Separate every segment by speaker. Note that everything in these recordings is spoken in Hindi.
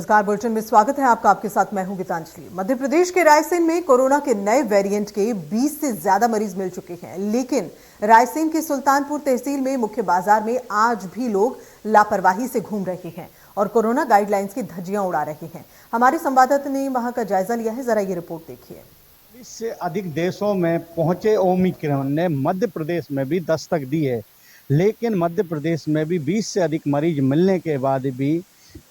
Speaker 1: नमस्कार, बुलेटिन में स्वागत है आपका। आपके साथ मैं हूं गीतांजलि। मध्य प्रदेश के रायसेन में कोरोना के नए वेरिएंट के 20 से ज्यादा मरीज मिल चुके हैं, लेकिन रायसेन के सुल्तानपुर तहसील में मुख्य बाजार में आज भी लोग लापरवाही से घूम रहे हैं और कोरोना गाइडलाइंस की धज्जियां उड़ा रहे हैं। हमारे संवाददाता ने वहां का जायजा लिया है, जरा ये रिपोर्ट देखिए।
Speaker 2: इससे अधिक देशों में पहुंचे ओमिक्रॉन ने मध्य प्रदेश में भी दस्तक दी है, लेकिन मध्य प्रदेश में भी 20 से अधिक मरीज मिलने के बाद भी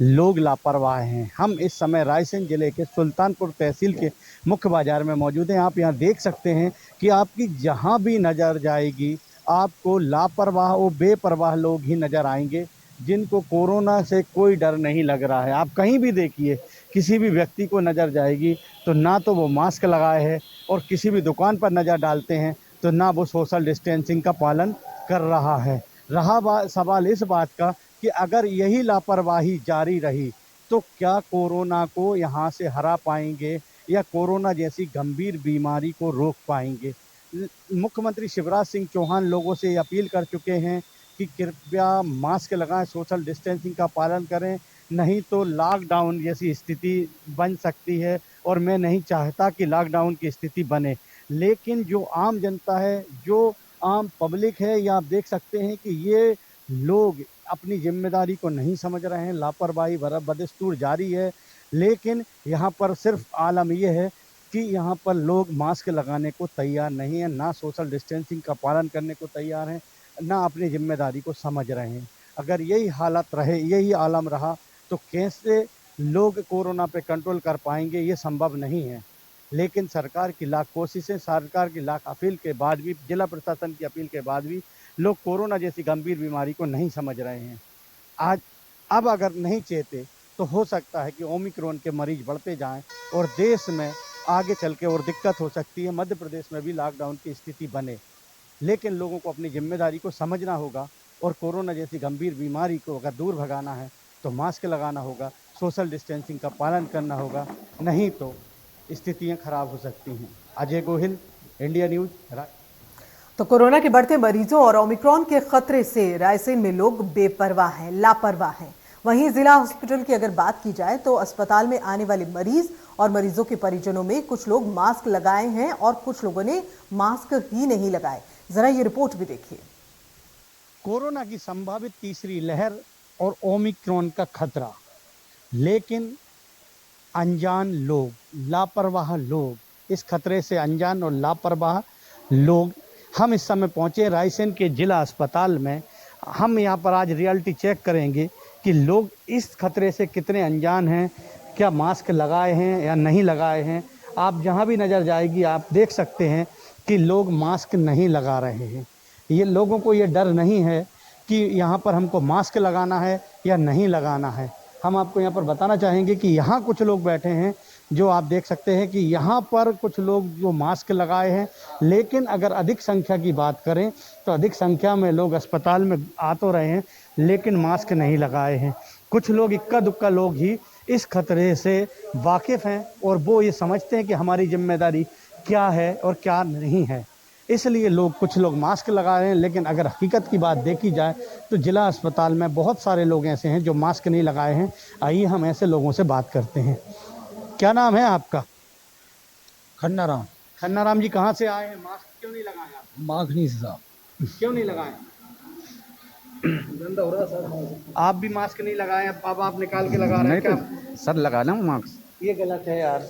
Speaker 2: लोग लापरवाह हैं। हम इस समय रायसेन जिले के सुल्तानपुर तहसील के मुख्य बाजार में मौजूद हैं। आप यहां देख सकते हैं कि आपकी जहां भी नज़र जाएगी आपको लापरवाह और बेपरवाह लोग ही नज़र आएंगे, जिनको कोरोना से कोई डर नहीं लग रहा है। आप कहीं भी देखिए, किसी भी व्यक्ति को नज़र जाएगी तो ना तो वो मास्क लगाए है, और किसी भी दुकान पर नज़र डालते हैं तो ना वो सोशल डिस्टेंसिंग का पालन कर रहा है। रहा सवाल इस बात का कि अगर यही लापरवाही जारी रही तो क्या कोरोना को यहाँ से हरा पाएंगे या कोरोना जैसी गंभीर बीमारी को रोक पाएंगे। मुख्यमंत्री शिवराज सिंह चौहान लोगों से अपील कर चुके हैं कि कृपया मास्क लगाएं, सोशल डिस्टेंसिंग का पालन करें, नहीं तो लॉकडाउन जैसी स्थिति बन सकती है, और मैं नहीं चाहता कि लॉकडाउन की स्थिति बने। लेकिन जो आम जनता है, जो आम पब्लिक है, या आप देख सकते हैं कि ये लोग अपनी जिम्मेदारी को नहीं समझ रहे हैं। लापरवाही बदस्तूर जारी है। लेकिन यहाँ पर सिर्फ आलम यह है कि यहाँ पर लोग मास्क लगाने को तैयार नहीं हैं, ना सोशल डिस्टेंसिंग का पालन करने को तैयार हैं, ना अपनी जिम्मेदारी को समझ रहे हैं। अगर यही हालत रहे, यही आलम रहा, तो कैसे लोग कोरोना पे कंट्रोल कर पाएंगे, ये संभव नहीं है। लेकिन सरकार की लाख कोशिशें, सरकार की लाख अपील के बाद भी, जिला प्रशासन की अपील के बाद भी लोग कोरोना जैसी गंभीर बीमारी को नहीं समझ रहे हैं। अब अगर नहीं चेते तो हो सकता है कि ओमिक्रॉन के मरीज बढ़ते जाएं और देश में आगे चल के और दिक्कत हो सकती है। मध्य प्रदेश में भी लॉकडाउन की स्थिति बने। लेकिन लोगों को अपनी जिम्मेदारी को समझना होगा, और कोरोना जैसी गंभीर बीमारी को अगर दूर भगाना है तो मास्क लगाना होगा, सोशल डिस्टेंसिंग का पालन करना होगा, नहीं तो स्थितियां खराब हो सकती हैं। Ajay Gohil, India news.
Speaker 1: तो कोरोना के बढ़ते मरीजों और ओमिक्रॉन के खतरे से रायसेन में लोग बेपरवाह हैं, लापरवाह हैं। वहीं जिला हॉस्पिटल की अगर बात की जाए तो अस्पताल में आने वाले मरीज और मरीजों के परिजनों में कुछ लोग मास्क लगाए हैं और कुछ लोगों ने मास्क ही नहीं लगाए। जरा ये रिपोर्ट भी देखिए।
Speaker 2: कोरोना की संभावित तीसरी लहर और ओमिक्रॉन का खतरा, लेकिन अनजान लोग, लापरवाह लोग, इस खतरे से अनजान और लापरवाह लोग। हम इस समय पहुंचे रायसेन के जिला अस्पताल में। हम यहां पर आज रियलिटी चेक करेंगे कि लोग इस खतरे से कितने अनजान हैं, क्या मास्क लगाए हैं या नहीं लगाए हैं। आप जहां भी नज़र जाएगी आप देख सकते हैं कि लोग मास्क नहीं लगा रहे हैं। ये लोगों को ये डर नहीं है कि यहाँ पर हमको मास्क लगाना है या नहीं लगाना है। हम आपको यहाँ पर बताना चाहेंगे कि यहाँ कुछ लोग बैठे हैं, जो आप देख सकते हैं कि यहाँ पर कुछ लोग जो मास्क लगाए हैं, लेकिन अगर अधिक संख्या की बात करें तो अधिक संख्या में लोग अस्पताल में आ तो रहे हैं, लेकिन मास्क नहीं लगाए हैं। कुछ लोग, इक्का दुक्का लोग ही इस खतरे से वाकिफ़ हैं, और वो ये समझते हैं कि हमारी जिम्मेदारी क्या है और क्या नहीं है, इसलिए कुछ लोग मास्क लगा रहे हैं। लेकिन अगर हकीकत की बात देखी जाए तो जिला अस्पताल में बहुत सारे लोग ऐसे हैं जो मास्क नहीं लगाए हैं। आइए हम ऐसे लोगों से बात करते हैं। क्या नाम है आपका?
Speaker 3: खन्ना राम।
Speaker 2: खन्ना राम जी, कहाँ से आए हैं? मास्क क्यों नहीं लगाए आप?
Speaker 3: माखनी से साहब।
Speaker 2: क्यों नहीं लगाए?
Speaker 3: गंदा हो रहा सर।
Speaker 2: आप भी मास्क नहीं लगाए, अब आप निकाल के लगा रहे हैं क्या?
Speaker 3: सर लगा ना मास्क।
Speaker 2: ये गलत है यार।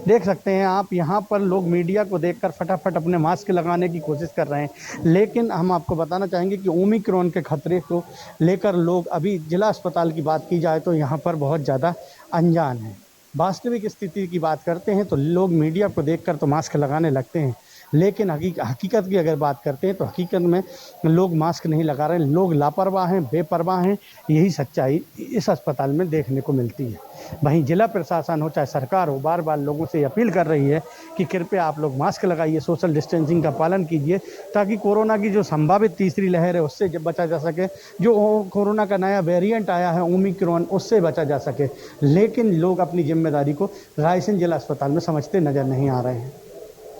Speaker 2: देख सकते हैं आप, यहाँ पर लोग मीडिया को देखकर फटाफट अपने मास्क लगाने की कोशिश कर रहे हैं। लेकिन हम आपको बताना चाहेंगे कि ओमिक्रॉन के खतरे को लेकर लोग, अभी जिला अस्पताल की बात की जाए तो यहाँ पर बहुत ज़्यादा अनजान हैं। वास्तविक स्थिति की बात करते हैं तो लोग मीडिया को देखकर तो मास्क लगाने लगते हैं, लेकिन हकीकत की अगर बात करते हैं तो हकीकत में लोग मास्क नहीं लगा रहे हैं। लोग लापरवाह हैं, बेपरवाह हैं। यही सच्चाई इस अस्पताल में देखने को मिलती है। वहीं जिला प्रशासन हो चाहे सरकार हो, बार बार लोगों से अपील कर रही है कि कृपया आप लोग मास्क लगाइए, सोशल डिस्टेंसिंग का पालन कीजिए, ताकि कोरोना की जो संभावित तीसरी लहर है उससे जब बचा जा सके। जो कोरोना का नया वेरिएंट आया है ओमिक्रॉन, उससे बचा जा सके। लेकिन लोग अपनी जिम्मेदारी को रायसेन जिला अस्पताल में समझते नजर नहीं आ रहे हैं।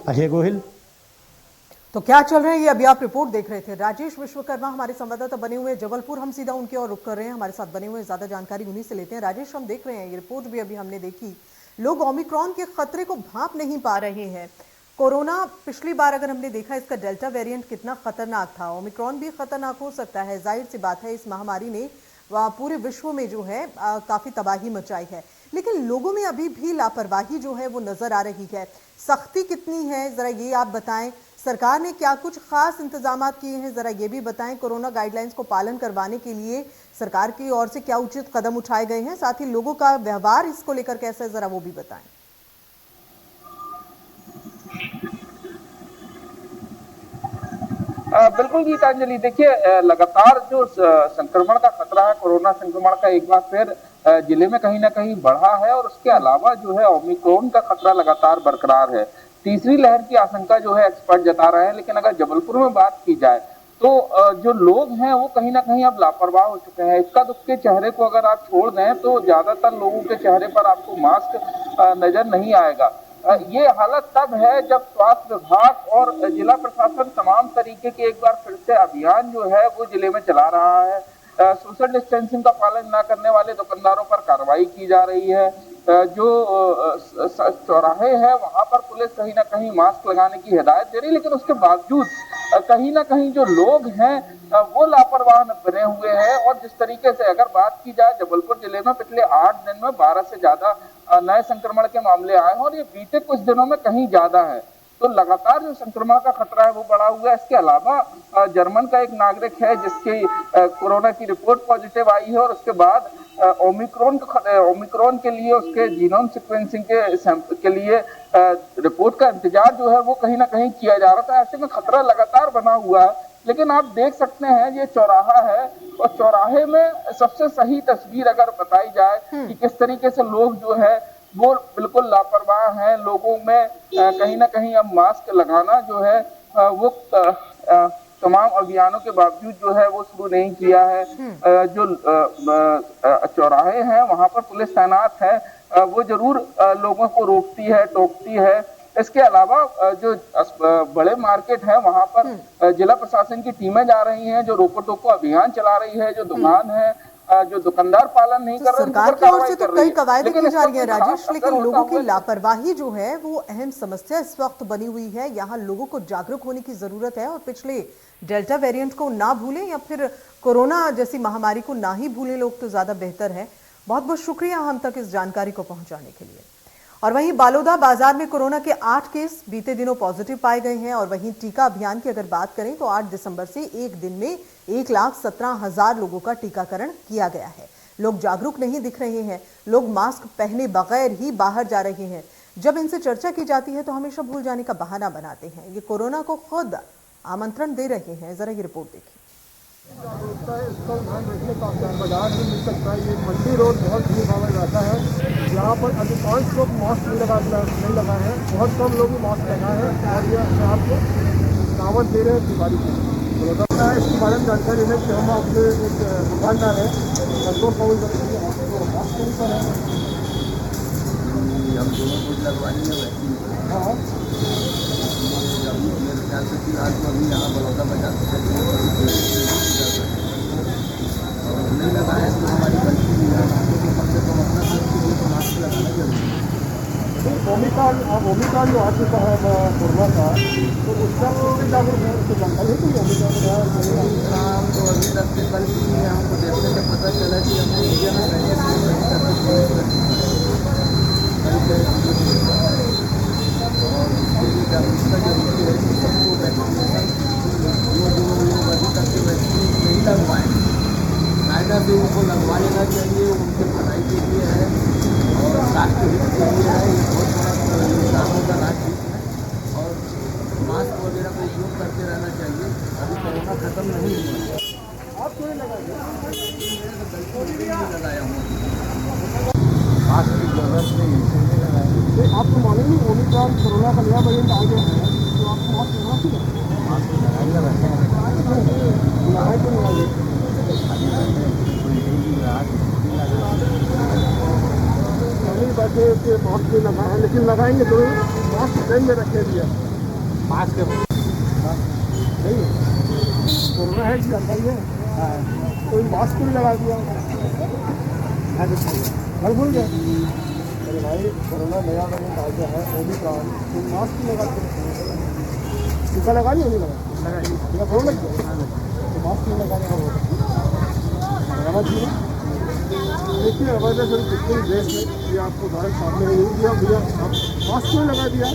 Speaker 2: अजय गोहिल,
Speaker 1: तो क्या चल रहा है ये अभी आप रिपोर्ट देख रहे थे। राजेश विश्वकर्मा हमारे संवाददाता बने हुए हैं जबलपुर, हम सीधा उनके और रुख कर रहे हैं, हमारे साथ बने हुए हैं, ज्यादा जानकारी उन्हीं से लेते हैं। राजेश, हम देख रहे हैं ये रिपोर्ट भी अभी हमने देखी, लोग ओमिक्रॉन के खतरे को भांप नहीं पा रहे हैं। कोरोना पिछली बार अगर हमने देखा इसका डेल्टा वेरिएंट कितना खतरनाक था, ओमिक्रॉन भी खतरनाक हो सकता है। जाहिर सी बात है इस महामारी ने पूरे विश्व में जो है काफी तबाही मचाई है, लेकिन लोगों में अभी भी लापरवाही जो है वो नजर आ रही है। सख्ती कितनी है जरा ये आप बताएं, सरकार ने क्या कुछ खास इंतजाम किए हैं जरा ये भी बताएं। कोरोना गाइडलाइंस को पालन करवाने के लिए सरकार की ओर से क्या उचित कदम उठाए गए हैं, साथ ही लोगों का व्यवहार इसको लेकर कैसा है जरा वो भी बताएं।
Speaker 4: बिल्कुल गीतांजलि, देखिए लगातार जो संक्रमण का खतरा है, कोरोना संक्रमण का एक बार फिर जिले में कहीं ना कहीं बढ़ा है और उसके अलावा जो है ओमिक्रॉन का खतरा लगातार बरकरार है। तीसरी लहर की आशंका जो है एक्सपर्ट जता रहे हैं, लेकिन अगर जबलपुर में बात की जाए तो जो लोग हैं वो कहीं ना कहीं अब लापरवाह हो चुके हैं। इक्का दुक्के चेहरे को अगर आप छोड़ दें तो ज्यादातर लोगों के चेहरे पर आपको मास्क नजर नहीं आएगा। ये हालत तब है जब स्वास्थ्य विभाग और जिला प्रशासन तमाम तरीके के एक बार फिर से अभियान जो है वो जिले में चला रहा है। सोशल डिस्टेंसिंग का पालन न करने वाले दुकानदारों पर कार्रवाई की जा रही है। जो चौराहे हैं वहां पर पुलिस कहीं ना कहीं मास्क लगाने की हिदायत दे रही है, लेकिन उसके बावजूद कहीं ना कहीं जो लोग हैं वो लापरवाह बने हुए हैं। और जिस तरीके से अगर बात की जाए जबलपुर जिले में पिछले 8 दिन में 12 से ज्यादा नए संक्रमण के मामले आए हैं और ये बीते कुछ दिनों में कहीं ज्यादा है, तो लगातार जो संक्रमण का खतरा है वो बढ़ा हुआ है। इसके अलावा जर्मन का एक नागरिक है जिसकी कोरोना की रिपोर्ट पॉजिटिव आई है और उसके बाद ओमिक्रॉन के लिए उसके जीनोम सीक्वेंसिंग के लिए रिपोर्ट का इंतजार जो है वो कहीं ना कहीं किया जा रहा था। ऐसे में खतरा लगातार बना हुआ है, लेकिन आप देख सकते हैं ये चौराहा है और चौराहे में सबसे सही तस्वीर अगर बताई जाए कि किस तरीके से लोग जो है वो बिल्कुल लापरवाह हैं। लोगों में कहीं ना कहीं अब मास्क लगाना जो है वो तमाम अभियानों के बावजूद जो है वो शुरू नहीं किया है। जो चौराहे हैं वहां पर पुलिस तैनात है, वो जरूर लोगों को रोकती है, टोकती है। इसके अलावा जो बड़े मार्केट है वहां पर जिला प्रशासन की टीमें जा रही हैं, जो रोको टोको अभियान चला रही है। जो दुकान है, जो दुकानदार पालन नहीं कर रहे,
Speaker 1: सरकार की ओर से तो कई कवायदें की जा रही है राजेश, लेकिन लोगों की लापरवाही जो है वो अहम समस्या इस वक्त बनी हुई है। यहाँ लोगों को जागरूक होने की जरूरत है और पिछले डेल्टा वेरिएंट को ना भूलें या फिर कोरोना जैसी महामारी को ना ही भूलें लोग तो ज्यादा बेहतर है। बहुत बहुत शुक्रिया हम तक इस जानकारी को पहुंचाने के लिए। और वहीं बालोदा बाजार में कोरोना के 8 केस बीते दिनों पॉजिटिव पाए गए हैं। और वहीं टीका अभियान की अगर बात करें तो 8 दिसंबर से एक दिन में 1,17,000 लोगों का टीकाकरण किया गया है। लोग जागरूक नहीं दिख रहे हैं, लोग मास्क पहने बगैर ही बाहर जा रहे हैं। जब इनसे चर्चा की जाती है तो हमेशा भूल जाने का बहाना बनाते हैं। ये कोरोना को खुद आमंत्रण दे रहे हैं, जरा ये रिपोर्ट देखिए।
Speaker 5: जागरूकता है, इसका ध्यान रखने का बाजार में मिल सकता है। ये मंडी रोड बहुत भीड़ भाड़ रहता है, यहाँ पर अधिकांश लोग मास्क नहीं लगाए हैं, बहुत कम लोग ही मास्क लगाए हैं और ये अपने आप को दावत दे रहे हैं बीमारी की। रोजाना इसके बारे में जानकारी है कि हम अपने एक दुकानदार है कंट्रोल पाउल मास्क नहीं कर रहे हैं। हाँ, मेरे ख्याल से फिलहाल तो अभी यहाँ बड़ौदा बाजार नहीं लगाए तो हमारी गलती नहीं है, कम से कम अपना मास्क लगाना जरूरी है। ओमिक्रॉन जो आ चुका है कोरोना का, तो उसका जागरूक है, उसको जानकारी है कि ओमिक्रॉन तो अभी तक के कल ही हमको देखने से पता चला कि हमने इंडिया में जागरूकता जरूरी है कि सबको वैक्सीनेशन जो लोग अभी तक के वैक्सीन नहीं लगवाएं कायदा से उनको लगवा लेना चाहिए। उनके पढ़ाई के लिए है और स्वास्थ्य हित के लिए है, ये बहुत बड़ा योगदान होगा राज्य में। और मास्क वगैरह का उपयोग करते रहना चाहिए, अभी कोरोना खत्म नहीं हुआ। आप क्यों लगाया हूँ मास्क की जरूरत नहीं है। आपको मालूम नहीं ओमिक्रॉन कोरोना का नया वेरिएंट आ गया है, तो आपको मास्क लगाना चाहिए। मास्क लगाएंगे लगाए तो नहीं आगे पहली बात है कि मास्क नहीं लगाए हैं, लेकिन लगाएंगे तो मास्क ट्रेन में रखे दिया मास्क नहीं कोरोना है जी अंदर है कोई मास्क भी लगा दिया घर भूल गए अरे भाई कोरोना नया वेरिएंट आ गया है ओमिक्रॉन कोई मास्क भी लगा दिया टीका लगा नहीं लगा टीका थोड़ा लग गया तो मास्क नहीं लगाने का लगाना चाहिए देखिए अवैध से कितने देश में ये आपको उदाहरण सामने नहीं दिया भैया आप मास्क क्यों लगा दिया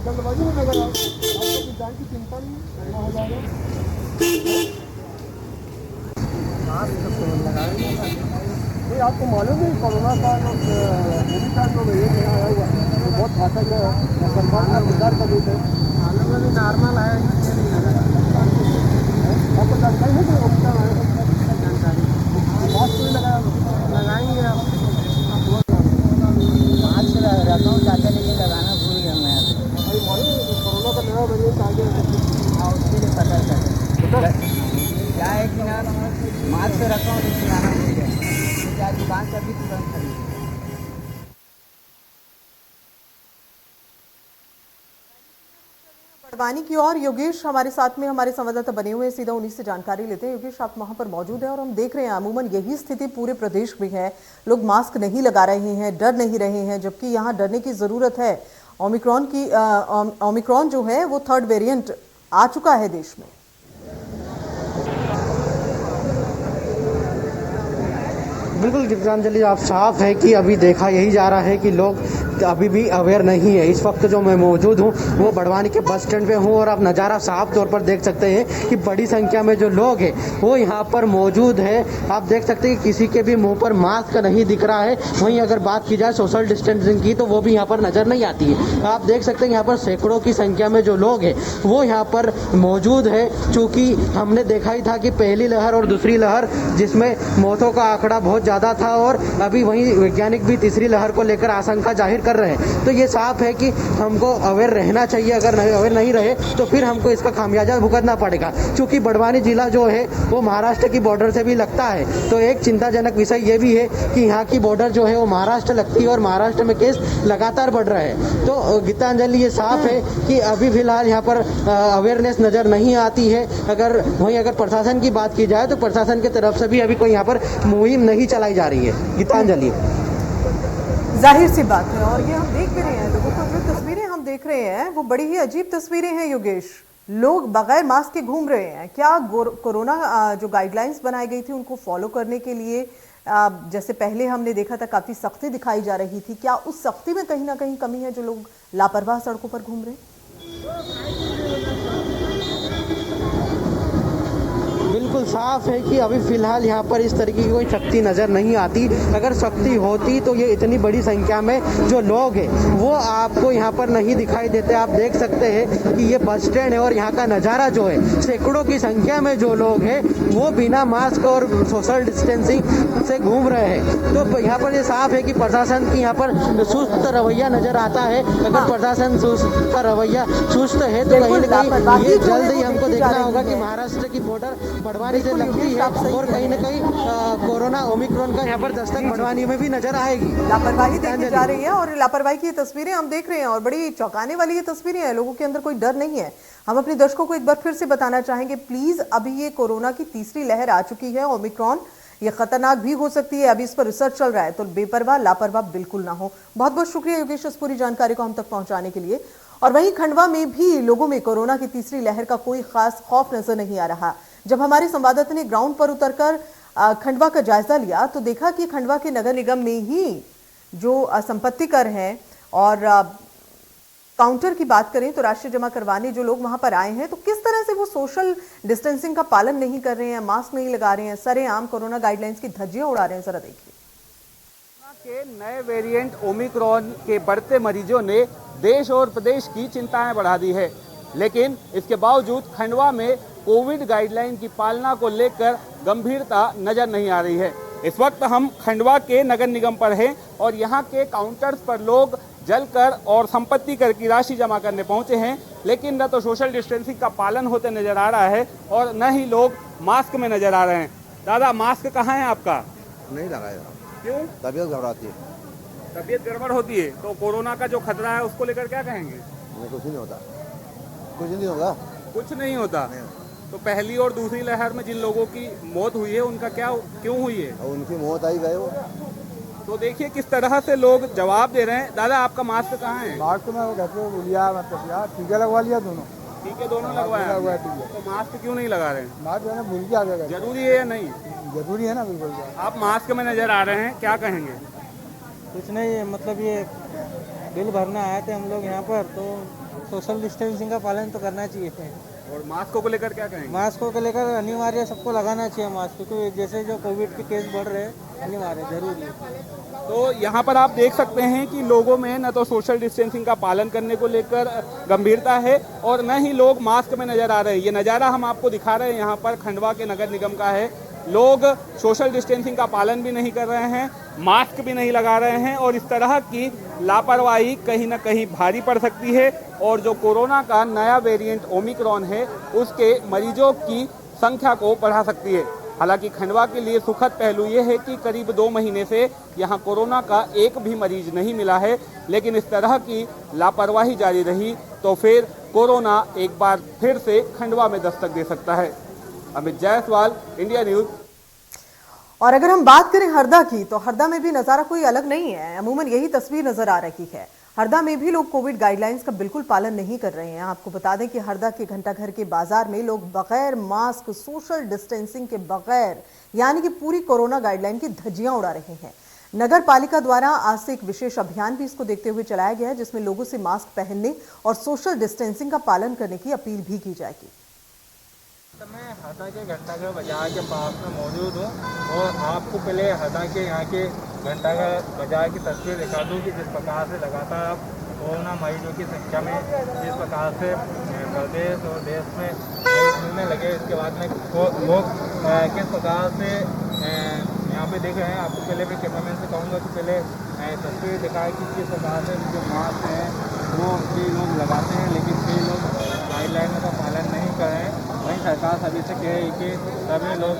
Speaker 5: जल्दबाजी में लगा आपको जान की चिंता नहीं करना हो जाएगा नहीं आपको मालूम है कोरोना का जो वेरिएंट नया आया हुआ वो बहुत घातक है सरकार का विचार कर देते हैं मालूम है नॉर्मल है आपको जानकारी है कि उपचार है जानकारी मास्क नहीं लगाया लगाएंगे आप मास्क रहता हूँ चाहते लेकिन लगाना भूल गया मैं भाई मालूम कोरोना का नया वेरिएंट आ गया हाँ उसके लिए पता है क्या है कि ना मास्क रखा हूँ लेकिन लगाना भूल गया क्या दुकान से अभी तुरंत खरीद
Speaker 1: बड़वानी की ओर योगेश हमारे साथ में हमारे संवाददाता बने हुए हैं, सीधा उन्हीं से जानकारी लेते हैं। योगेश, आप वहां पर मौजूद हैं और हम देख रहे हैं अमूमन यही स्थिति पूरे प्रदेश में है। लोग मास्क नहीं लगा रहे हैं, डर नहीं रहे हैं, जबकि यहाँ डरने की जरूरत है। ओमिक्रॉन जो है वो 3rd वेरिएंट आ चुका है देश में।
Speaker 6: बिल्कुल गीतांजलि, आप साफ है कि अभी देखा यही जा रहा है कि लोग अभी भी अवेयर नहीं है। इस वक्त जो मैं मौजूद हूँ वो बड़वानी के बस स्टैंड पे हूँ और आप नज़ारा साफ तौर पर देख सकते हैं कि बड़ी संख्या में जो लोग हैं वो यहाँ पर मौजूद है। आप देख सकते हैं कि किसी के भी मुंह पर मास्क नहीं दिख रहा है। वहीं अगर बात की जाए सोशल डिस्टेंसिंग की तो वो भी यहाँ पर नज़र नहीं आती है। आप देख सकते हैं यहाँ पर सैकड़ों की संख्या में जो लोग हैं वो यहाँ पर मौजूद है। चूँकि हमने देखा ही था कि पहली लहर और दूसरी लहर जिसमें मौतों का आंकड़ा बहुत ज़्यादा था और अभी वहीं वैज्ञानिक भी तीसरी लहर को लेकर आशंका जाहिर कर रहे हैं। तो ये साफ है कि हमको अवेयर रहना चाहिए। अगर अवेयर नहीं रहे तो फिर हमको इसका खामियाजा भुगतना पड़ेगा। क्योंकि बड़वानी जिला जो है वो महाराष्ट्र की बॉर्डर से भी लगता है। तो एक चिंताजनक विषय ये भी है कि यहाँ की बॉर्डर जो है वो महाराष्ट्र लगती है और महाराष्ट्र में केस लगातार बढ़ रहे हैं। तो गीतांजलि, ये साफ है कि अभी फिलहाल यहाँ पर अवेयरनेस नज़र नहीं आती है। अगर प्रशासन की बात की जाए तो प्रशासन की तरफ से भी अभी कोई यहाँ पर मुहिम नहीं चलाई जा रही है। गीतांजलि,
Speaker 1: जाहिर सी बात है और ये हम देख भी रहे हैं। लोगों को जो तस्वीरें हम देख रहे हैं वो बड़ी ही अजीब तस्वीरें हैं योगेश। लोग बगैर मास्क के घूम रहे हैं। क्या कोरोना जो गाइडलाइंस बनाई गई थी उनको फॉलो करने के लिए जैसे पहले हमने देखा था काफी सख्ती दिखाई जा रही थी, क्या उस सख्ती में कहीं ना कहीं कमी है जो लोग लापरवाह सड़कों पर घूम रहे हैं?
Speaker 6: बिल्कुल साफ है कि अभी फिलहाल यहाँ पर इस तरीके की कोई शक्ति नज़र नहीं आती। अगर शक्ति होती तो ये इतनी बड़ी संख्या में जो लोग हैं वो आपको यहाँ पर नहीं दिखाई देते। आप देख सकते हैं कि ये बस स्टैंड है और यहाँ का नज़ारा जो है सैकड़ों की संख्या में जो लोग हैं वो बिना मास्क और सोशल डिस्टेंसिंग से घूम रहे हैं। तो यहाँ पर ये साफ है कि प्रशासन की यहाँ पर सुस्त रवैया नज़र आता है। अगर प्रशासन का रवैया सुस्त है तो कहीं ना कहीं ये जल्द ही हमको देखना होगा कि महाराष्ट्र की बॉर्डर बड़वानी से लगती है और कहीं ना कहीं कोरोना ओमिक्रॉन का यहाँ पर दस्तक बड़वानी में भी नजर आएगी।
Speaker 1: लापरवाही देखी जा रही है और लापरवाही की तस्वीरें हम देख रहे हैं और बड़ी चौंकाने वाली ये तस्वीरें हैं। लोगों के अंदर कोई डर नहीं है। हम अपने दर्शकों को एक बार फिर से बताना चाहेंगे, प्लीज अभी ये कोरोना की तीसरी लहर आ चुकी है ओमिक्रॉन, ये खतरनाक भी हो सकती है। अभी इस पर रिसर्च चल रहा है, तो बेपरवाह लापरवाह बिल्कुल ना हो। बहुत बहुत शुक्रिया योगेश इस पूरी जानकारी को हम तक पहुंचाने के लिए। और वहीं खंडवा में भी लोगों में कोरोना की तीसरी लहर का कोई खास खौफ नजर नहीं आ रहा। जब हमारे संवाददाता ने ग्राउंड पर उतरकर खंडवा का जायजा लिया तो देखा कि खंडवा के नगर निगम में ही जो संपत्ति कर हैं और काउंटर की बात करें तो राशि जमा करवाने जो लोग वहां पर आए हैं तो किस तरह से वो सोशल डिस्टेंसिंग का पालन नहीं कर रहे हैं, मास्क नहीं लगा रहे हैं, सरेआम कोरोना गाइडलाइंस की धज्जियां उड़ा रहे हैं। जरा देखिए।
Speaker 7: के नए वेरिएंट ओमिक्रॉन के बढ़ते मरीजों ने देश और प्रदेश की चिंताएं बढ़ा दी है, लेकिन इसके बावजूद खंडवा में कोविड गाइडलाइन की पालना को लेकर गंभीरता नजर नहीं आ रही है। इस वक्त हम खंडवा के नगर निगम पर हैं और यहाँ के काउंटर्स पर लोग जलकर और संपत्ति कर की राशि जमा करने पहुंचे हैं, लेकिन न तो सोशल डिस्टेंसिंग का पालन होते नजर आ रहा है और न ही लोग मास्क में नजर आ रहे हैं। दादा, मास्क कहाँ है आपका?
Speaker 8: नहीं लगाया।
Speaker 7: क्यों?
Speaker 8: तबीयत घबराती है।
Speaker 7: तबीयत गड़बड़ होती है तो कोरोना का जो खतरा है उसको लेकर क्या कहेंगे?
Speaker 8: कुछ नहीं होता। कुछ नहीं होगा।
Speaker 7: कुछ नहीं होता। तो पहली और दूसरी लहर में जिन लोगों की मौत हुई है उनका क्यों हुई है?
Speaker 8: और उनकी मौत आई गए वो।
Speaker 7: तो देखिए किस तरह से लोग जवाब दे रहे हैं। दादा आपका मास्क कहाँ है?
Speaker 3: मास्क में वो कहते भूल गया, मतलब यार टीका लगवा लिया दोनों।
Speaker 7: टीके दोनों लगवाया। तो मास्क क्यों नहीं लगा रहे?
Speaker 3: मास्क मैंने भूल के आ गया।
Speaker 7: जरूरी है या नहीं?
Speaker 3: जरूरी है ना, बिल्कुल।
Speaker 7: आप मास्क में नजर आ रहे हैं, क्या कहेंगे?
Speaker 6: कुछ नहीं, मतलब ये बिल भरना आए थे हम लोग यहाँ पर, तो सोशल डिस्टेंसिंग का पालन तो करना चाहिए।
Speaker 7: और मास्कों को लेकर क्या कहेंगे?
Speaker 6: मास्कों को लेकर अनिवार्य सबको लगाना चाहिए मास्क, क्योंकि जैसे जो कोविड के केस बढ़ रहे हैं अनिवार्य जरूरी है।
Speaker 7: तो यहाँ पर आप देख सकते हैं कि लोगों में न तो सोशल डिस्टेंसिंग का पालन करने को लेकर गंभीरता है और न ही लोग मास्क में नजर आ रहे हैं। ये नज़ारा हम आपको दिखा रहे हैं यहाँ पर खंडवा के नगर निगम का है। लोग सोशल डिस्टेंसिंग का पालन भी नहीं कर रहे हैं, मास्क भी नहीं लगा रहे हैं और इस तरह की लापरवाही कहीं ना कहीं भारी पड़ सकती है और जो कोरोना का नया वेरिएंट ओमिक्रॉन है उसके मरीजों की संख्या को बढ़ा सकती है। हालांकि खंडवा के लिए सुखद पहलू ये है कि करीब 2 महीने से यहाँ कोरोना का एक भी मरीज नहीं मिला है, लेकिन इस तरह की लापरवाही जारी रही तो फिर कोरोना एक बार फिर से खंडवा में दस्तक दे सकता है। Amit Jaiswal, India news.
Speaker 1: और अगर हम बात करें हरदा की, तो हरदा में भी नजारा कोई अलग नहीं है। अमूमन यही तस्वीर नजर आ रही है। हरदा में भी लोग कोविड गाइडलाइंस का बिल्कुल पालन नहीं कर रहे हैं। आपको बता दें कि हरदा के घंटाघर के बाजार में लोग बगैर मास्क, सोशल डिस्टेंसिंग के बगैर, यानी कि पूरी कोरोना गाइडलाइन की धज्जियां उड़ा रहे हैं। नगर पालिका द्वारा आज से एक विशेष अभियान भी इसको देखते हुए चलाया गया है, जिसमें लोगों से मास्क पहनने और सोशल डिस्टेंसिंग का पालन करने की अपील भी की जाएगी।
Speaker 9: मैं हरदा के घंटाघर बाजार के पास में मौजूद हूँ और आपको पहले हरदा के यहाँ के घंटाघर बाजार की तस्वीर दिखा दूँ कि जिस प्रकार से लगातार कोरोना मरीजों की संख्या में जिस प्रकार से प्रदेश और देश में मिलने लगे, इसके बाद में लोग किस प्रकार से यहाँ पे देख रहे हैं। आपको पहले भी कैमरामैन से कहूँगा कि पहले तस्वीर दिखाए कि किस प्रकार से जो मास्क है वो कई लोग लगाते हैं, लेकिन कई लोग गाइडलाइनों का पालन नहीं कर रहे हैं। वहीं सरकार सभी से कह रही कि सभी लोग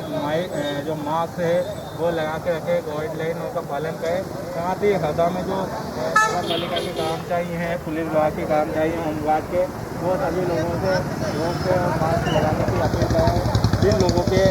Speaker 9: जो मास्क है वो लगा के रखें, गाइडलाइनों का पालन करें। साथ ही हरदा में जो नगर पालिका के कर्मचारी हैं, पुलिस विभाग के कर्मचारी हैं, होम विभाग के, वो सभी लोगों से रोक के मास्क लगाने की अपील करें। जिन लोगों के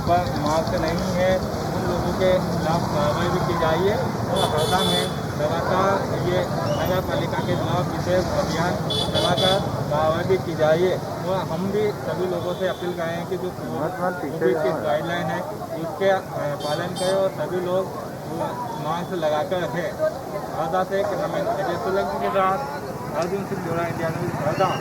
Speaker 9: पर मास्क नहीं है उन लोगों के खिलाफ कार्रवाई भी की जाइए और हरदा में लगातार ये नगर पालिका के खिलाफ विशेष अभियान चलाकर कार्रवाई भी की जाइए। और हम भी सभी लोगों से अपील करें कि जो कोविड की गाइडलाइन है उसके पालन करें और सभी लोग मास्क लगा कर रखें। हरदा से सोलंकी के साथ अर्जुन सिंह जोड़ा, इंडिया न्यूज़, हरदा।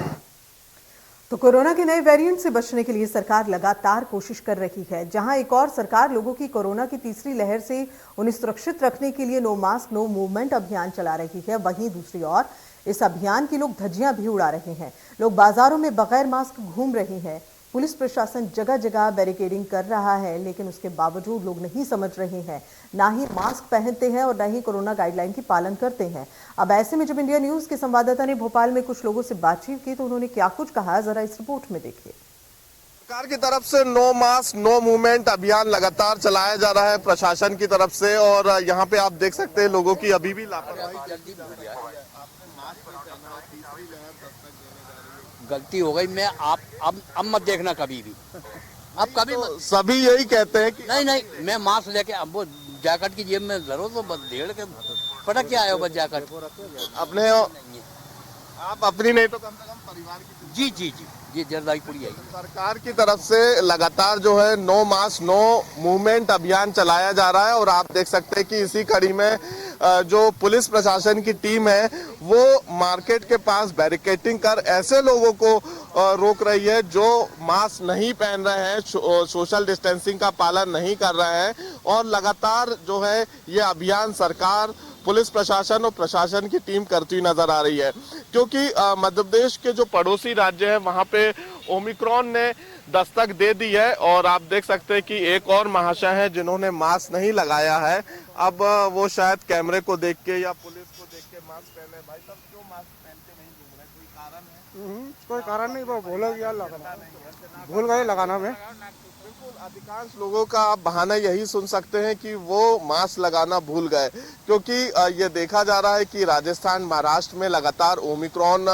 Speaker 1: तो कोरोना के नए वेरिएंट से बचने के लिए सरकार लगातार कोशिश कर रही है। जहां एक और सरकार लोगों की कोरोना की तीसरी लहर से उन्हें सुरक्षित रखने के लिए नो मास्क नो मूवमेंट अभियान चला रही है, वहीं दूसरी ओर इस अभियान की लोग धज्जियां भी उड़ा रहे हैं। लोग बाजारों में बगैर मास्क घूम रहे हैं। पुलिस प्रशासन जगह जगह बैरिकेडिंग कर रहा है, लेकिन उसके बावजूद लोग नहीं समझ रहे हैं, ना ही मास्क पहनते हैं और ना ही कोरोना गाइडलाइन की पालन करते हैं। अब ऐसे में जब इंडिया न्यूज के संवाददाता ने भोपाल में कुछ लोगों से बातचीत की तो उन्होंने क्या कुछ कहा, जरा इस रिपोर्ट में देखिए।
Speaker 10: सरकार की तरफ से नो मास्क नो मूवमेंट अभियान लगातार चलाया जा रहा है प्रशासन की तरफ से और यहाँ पे आप देख सकते हैं लोगों की अभी भी लापरवाही।
Speaker 11: गलती हो गई, मैं आप अब मत देखना कभी भी, अब कभी
Speaker 10: तो सभी यही कहते हैं कि
Speaker 11: नहीं मैं मास्क लेके अब वो जैकेट की जेब में जरो तो बस डेढ़ के पटक के आए हो बस जैकेट
Speaker 10: अपने आप अपनी नहीं तो कम से कम परिवार की।
Speaker 11: जी जरदाई पूरी आई।
Speaker 10: सरकार की तरफ से लगातार जो है नो मास्क नो मूवमेंट अभियान चलाया जा रहा है और आप देख सकते हैं कि इसी कड़ी में जो पुलिस प्रशासन की टीम है वो मार्केट के पास बैरिकेडिंग कर ऐसे लोगों को रोक रही है जो मास्क नहीं पहन रहे हैं, सोशल डिस्टेंसिंग का पालन नहीं कर रहे हैं और लगातार जो है ये अभियान सरकार, पुलिस प्रशासन और प्रशासन की टीम करती हुई नजर आ रही है। क्योंकि मध्य प्रदेश के जो पड़ोसी राज्य है वहां पे ओमिक्रॉन ने दस्तक दे दी है और आप देख सकते हैं कि एक और महाशय है जिन्होंने मास्क नहीं लगाया है। अब वो शायद कैमरे को देख के या पुलिस को देख के मास्क पहने। भाई साहब क्यों मास्क पहन के नहीं घूम रहे, कोई कारण है?
Speaker 3: कोई कारण नहीं, वो भूल गया लगाना, भूल गए लगाना में।
Speaker 10: अधिकांश लोगों का आप बहाना यही सुन सकते हैं कि वो मास्क लगाना भूल गए, क्योंकि ये देखा जा रहा है कि राजस्थान, महाराष्ट्र में लगातार ओमिक्रॉन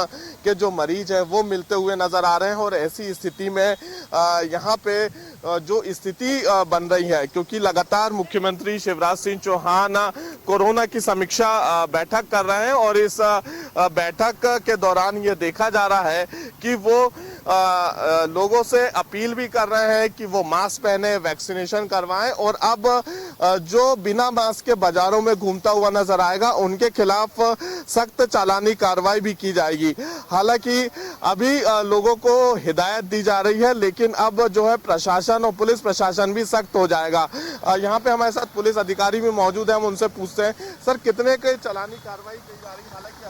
Speaker 10: के जो मरीज हैं वो मिलते हुए नजर आ रहे हैं। और ऐसी स्थिति में यहाँ पे जो स्थिति बन रही है, क्योंकि लगातार मुख्यमंत्री शिवराज सिंह चौहान कोरोना की समीक्षा बैठक कर रहे हैं और इस बैठक के दौरान ये देखा जा रहा है कि वो लोगों से अपील भी कर रहे हैं कि वो मास्क पहने, वैक्सीनेशन करवाएं और अब जो बिना मास्क के बाजारों में घूमता हुआ नजर आएगा उनके खिलाफ सख्त चालानी कार्रवाई भी की जाएगी। हालांकि अभी लोगों को हिदायत दी जा रही है, लेकिन अब जो है प्रशासन और पुलिस प्रशासन भी सख्त हो जाएगा। यहाँ पे हमारे साथ पुलिस अधिकारी भी मौजूद है, हम उनसे पूछते हैं, सर कितने के चालानी कार्रवाई की जा रही है? हालांकि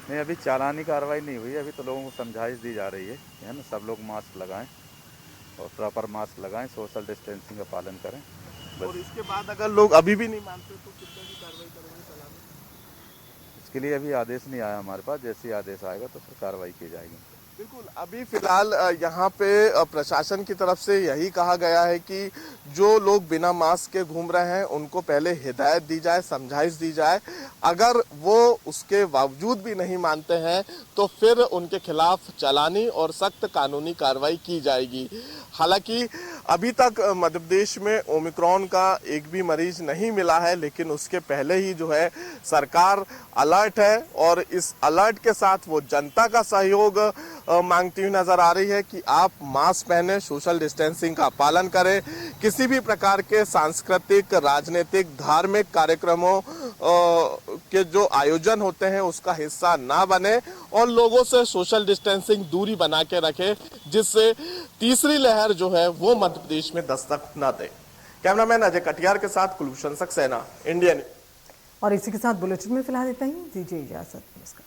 Speaker 12: नहीं, अभी चालानी कार्रवाई नहीं हुई, अभी तो लोगों को समझाइश दी जा रही है ना, सब लोग मास्क लगाएं और प्रॉपर मास्क लगाएं, सोशल डिस्टेंसिंग का पालन करें बस।
Speaker 10: और इसके बाद अगर लोग अभी भी नहीं मानते तो कितने की कार्रवाई करेंगे चालानी?
Speaker 12: इसके लिए अभी आदेश नहीं आया हमारे पास, जैसे ही आदेश आएगा तो फिर कार्रवाई की जाएगी।
Speaker 10: बिल्कुल, अभी फिलहाल यहाँ पे प्रशासन की तरफ से यही कहा गया है कि जो लोग बिना मास्क के घूम रहे हैं उनको पहले हिदायत दी जाए, समझाइश दी जाए। अगर वो उसके बावजूद भी नहीं मानते हैं तो फिर उनके खिलाफ चालानी और सख्त कानूनी कार्रवाई की जाएगी। हालांकि अभी तक मध्य प्रदेश में ओमिक्रॉन का एक भी मरीज नहीं मिला है, लेकिन उसके पहले ही जो है सरकार अलर्ट है और इस अलर्ट के साथ वो जनता का सहयोग मांगती हुई नजर आ रही है कि आप मास्क पहने, सोशल डिस्टेंसिंग का पालन करें, किसी भी प्रकार के सांस्कृतिक, राजनीतिक, धार्मिक कार्यक्रमों के जो आयोजन होते हैं उसका हिस्सा ना बने और लोगों से सोशल डिस्टेंसिंग दूरी बना के रखें, जिससे तीसरी लहर जो है वो मध्य प्रदेश में दस्तक न दे। कैमरामैन अजय कटियार के साथ कुलभूषण सक्सेना, इंडिया न्यूज।
Speaker 1: और इसी के साथ बुलेटिन में फिलहाल इतना ही, दीजिए इजाजत, नमस्कार।